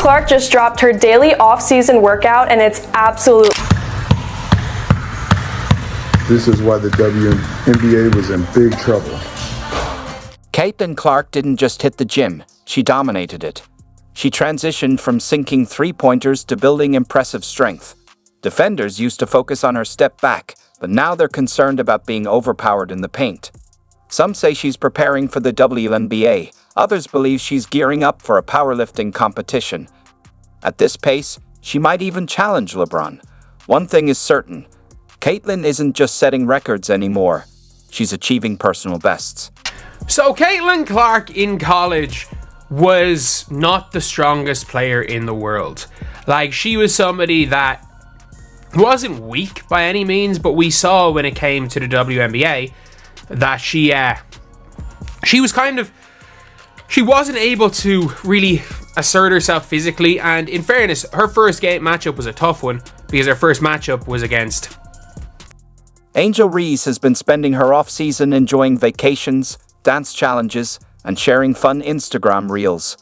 Clark just dropped her daily off-season workout, and it's absolute. This is why the WNBA was in big trouble. Caitlin Clark didn't just hit the gym, she dominated it. She transitioned from sinking three-pointers to building impressive strength. Defenders used to focus on her step back, but now they're concerned about being overpowered in the paint. Some say she's preparing for the WNBA. Others believe she's gearing up for a powerlifting competition. At this pace, she might even challenge LeBron. One thing is certain, Caitlin isn't just setting records anymore. She's achieving personal bests. So Caitlin Clark in college was not the strongest player in the world. Like, she was somebody that wasn't weak by any means, but we saw when it came to the WNBA that she wasn't able to really assert herself physically. And in fairness, her first game matchup was a tough one because her first matchup was against Angel Reese has been spending her off-season enjoying vacations, dance challenges, and sharing fun Instagram reels.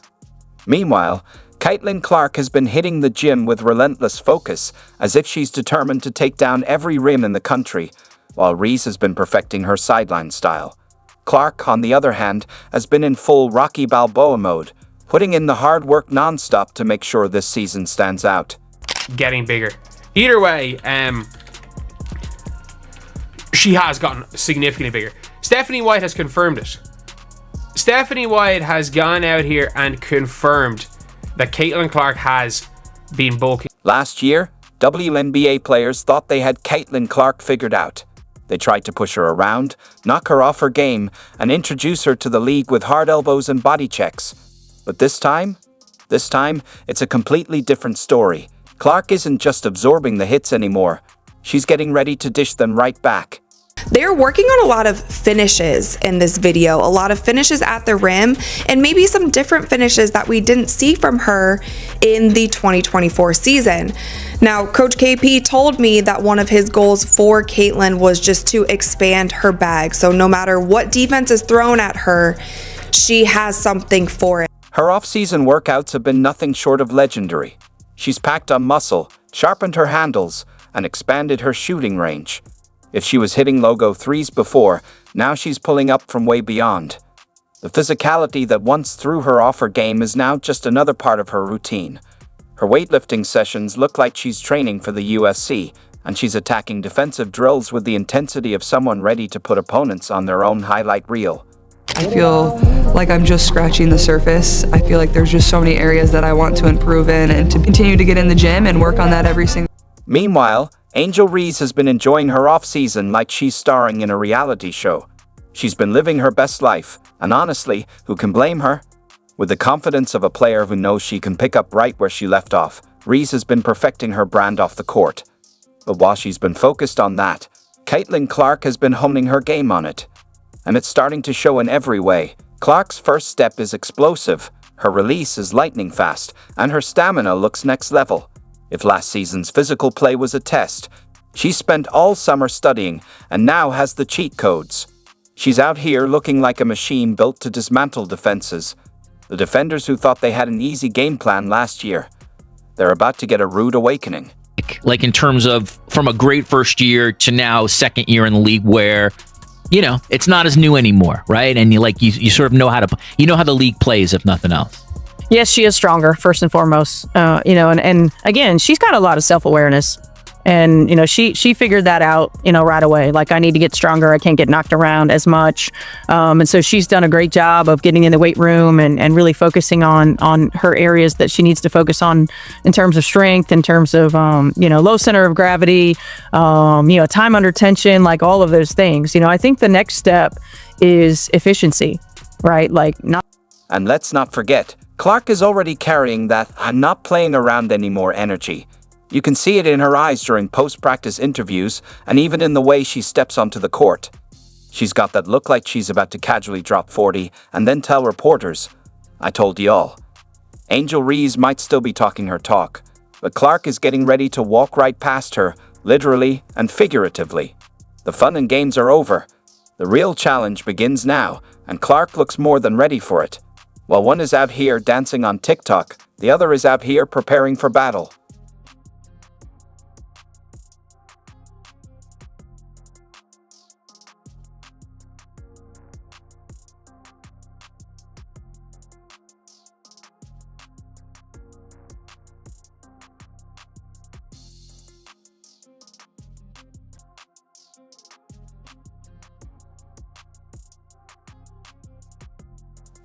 Meanwhile, Caitlin Clark has been hitting the gym with relentless focus, as if she's determined to take down every rim in the country, while Reese has been perfecting her sideline style. Clark, on the other hand, has been in full Rocky Balboa mode, putting in the hard work non-stop to make sure this season stands out. Getting bigger. Either way, she has gotten significantly bigger. Stephanie White has confirmed it. Stephanie White has gone out here and confirmed that Caitlin Clark has been bulking. Last year, WNBA players thought they had Caitlin Clark figured out. They tried to push her around, knock her off her game, and introduce her to the league with hard elbows and body checks. But this time, it's a completely different story. Clark isn't just absorbing the hits anymore. She's getting ready to dish them right back. They're working on a lot of finishes in this video, a lot of finishes at the rim, and maybe some different finishes that we didn't see from her in the 2024 season. Now, Coach KP told me that one of his goals for Caitlin was just to expand her bag. So no matter what defense is thrown at her, she has something for it. Her off-season workouts have been nothing short of legendary. She's packed on muscle, sharpened her handles, and expanded her shooting range. If she was hitting logo threes before, now she's pulling up from way beyond. The physicality that once threw her off her game is now just another part of her routine. Her weightlifting sessions look like she's training for the USC, and she's attacking defensive drills with the intensity of someone ready to put opponents on their own highlight reel. I feel like I'm just scratching the surface. I feel like there's just so many areas that I want to improve in and to continue to get in the gym and work on that every single. Meanwhile, Angel Reese has been enjoying her off-season like she's starring in a reality show. She's been living her best life, and honestly, who can blame her? With the confidence of a player who knows she can pick up right where she left off, Reese has been perfecting her brand off the court. But while she's been focused on that, Caitlin Clark has been honing her game on it. And it's starting to show in every way. Clark's first step is explosive, her release is lightning fast, and her stamina looks next level. If last season's physical play was a test, she spent all summer studying and now has the cheat codes. She's out here looking like a machine built to dismantle defenses. The defenders who thought they had an easy game plan last year, they're about to get a rude awakening. Like in terms of from a great first year to now second year in the league where, you know, it's not as new anymore, right? And you sort of know how the league plays, if nothing else. Yes, she is stronger, first and foremost. And again, she's got a lot of self-awareness. And, she figured that out, right away. Like, I need to get stronger. I can't get knocked around as much. And so she's done a great job of getting in the weight room and really focusing on her areas that she needs to focus on in terms of strength, in terms of, low center of gravity, time under tension, like all of those things. I think the next step is efficiency, right? And let's not forget, Clark is already carrying that "I'm not playing around anymore" energy. You can see it in her eyes during post-practice interviews and even in the way she steps onto the court. She's got that look like she's about to casually drop 40 and then tell reporters, "I told y'all." Angel Reese might still be talking her talk, but Clark is getting ready to walk right past her, literally and figuratively. The fun and games are over. The real challenge begins now, and Clark looks more than ready for it. While one is out here dancing on TikTok, The other is out here preparing for battle.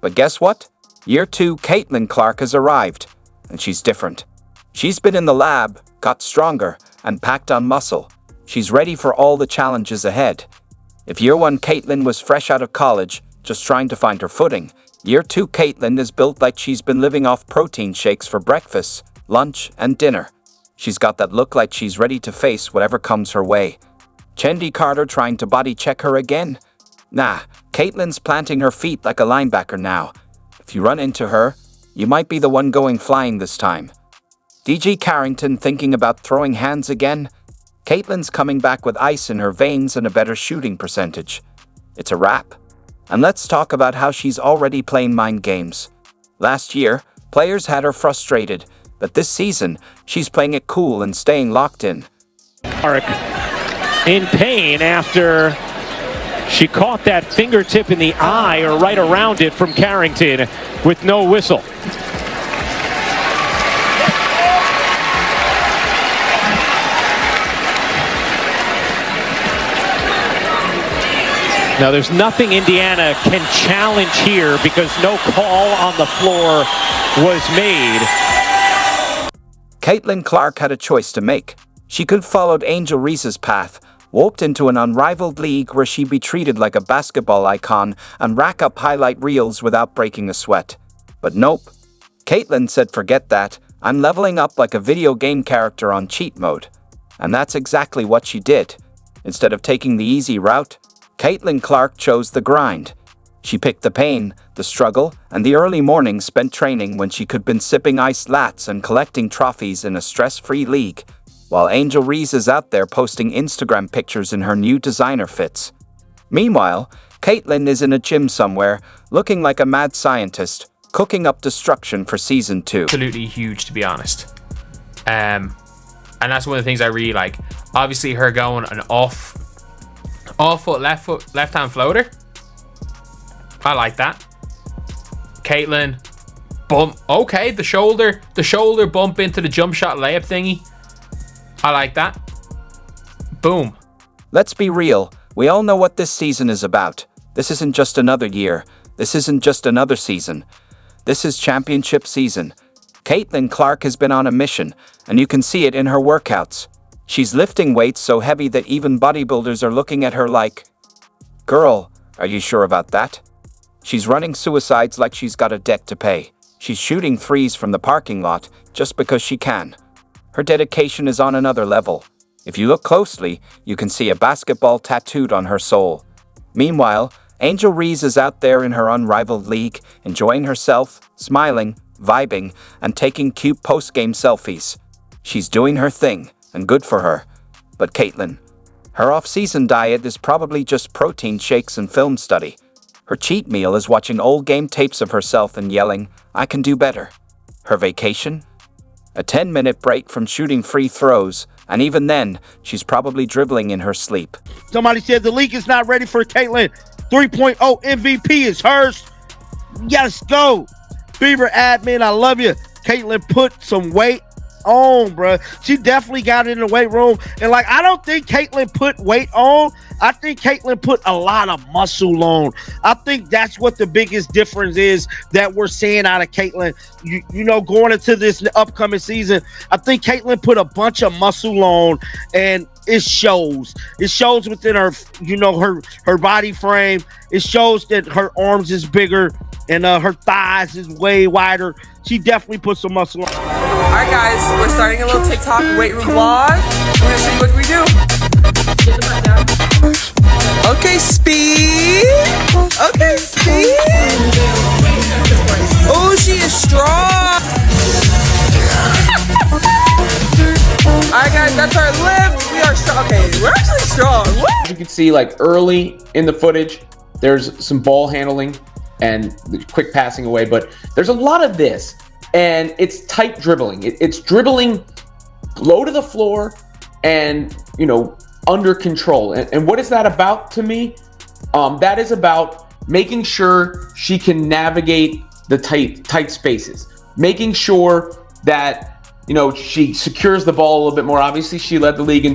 But guess what? Year 2 Caitlin Clark has arrived, and she's different. She's been in the lab, got stronger, and packed on muscle. She's ready for all the challenges ahead. If Year 1 Caitlin was fresh out of college, just trying to find her footing, Year 2 Caitlin is built like she's been living off protein shakes for breakfast, lunch, and dinner. She's got that look like she's ready to face whatever comes her way. Chendi Carter trying to body check her again? Nah, Caitlin's planting her feet like a linebacker now. If you run into her, you might be the one going flying this time. DG Carrington thinking about throwing hands again? Caitlin's coming back with ice in her veins and a better shooting percentage. It's a wrap. And let's talk about how she's already playing mind games. Last year, players had her frustrated, but this season, she's playing it cool and staying locked in. Clark in pain after she caught that fingertip in the eye or right around it from Carrington with no whistle. Now there's nothing Indiana can challenge here because no call on the floor was made. Caitlin Clark had a choice to make. She could have followed Angel Reese's path, walked into an unrivaled league where she'd be treated like a basketball icon and rack up highlight reels without breaking a sweat. But nope. Caitlin said forget that, I'm leveling up like a video game character on cheat mode. And that's exactly what she did. Instead of taking the easy route, Caitlin Clark chose the grind. She picked the pain, the struggle, and the early mornings spent training when she could have been sipping iced lats and collecting trophies in a stress-free league, while Angel Reese is out there posting Instagram pictures in her new designer fits. Meanwhile, Caitlin is in a gym somewhere, looking like a mad scientist, cooking up destruction for Season 2. Absolutely huge, to be honest. And that's one of the things I really like. Obviously, her going an off foot, left hand floater. I like that. Caitlin, bump. Okay, the shoulder bump into the jump shot layup thingy. I like that. Boom. Let's be real. We all know what this season is about. This isn't just another year. This isn't just another season. This is championship season. Caitlin Clark has been on a mission, and you can see it in her workouts. She's lifting weights so heavy that even bodybuilders are looking at her like, "Girl, are you sure about that?" She's running suicides like she's got a debt to pay. She's shooting threes from the parking lot just because she can. Her dedication is on another level. If you look closely, you can see a basketball tattooed on her soul. Meanwhile, Angel Reese is out there in her unrivaled league, enjoying herself, smiling, vibing, and taking cute post-game selfies. She's doing her thing, and good for her. But Caitlin, her off-season diet is probably just protein shakes and film study. Her cheat meal is watching old game tapes of herself and yelling, "I can do better." Her vacation? A 10-minute break from shooting free throws, and even then, she's probably dribbling in her sleep. Somebody said the league is not ready for Caitlin. 3.0 MVP is hers. Yes, go. Fever admin, I love you. Caitlin put some weight on, bro. She definitely got in the weight room. And like, I don't think Caitlin put weight on. I think Caitlin put a lot of muscle on. I think that's what the biggest difference is that we're seeing out of Caitlin. You know, going into this upcoming season, I think Caitlin put a bunch of muscle on, and it shows. It shows within her, you know, her body frame. It shows that her arms is bigger and her thighs is way wider. She definitely put some muscle on. All right, guys, we're starting a little TikTok weight room vlog. We're gonna see what we do. Get the butt down. Okay, speed. Okay, speed. Oh, she is strong. All right, guys, that's our lift. We are strong. Okay, we're actually strong. What? As you can see, like early in the footage, there's some ball handling and quick passing away, but there's a lot of this. and it's tight dribbling. It's dribbling low to the floor and, you know, under control. And what is that about to me? That is about making sure she can navigate the tight spaces, making sure that, you know, she secures the ball a little bit more. Obviously, she led the league in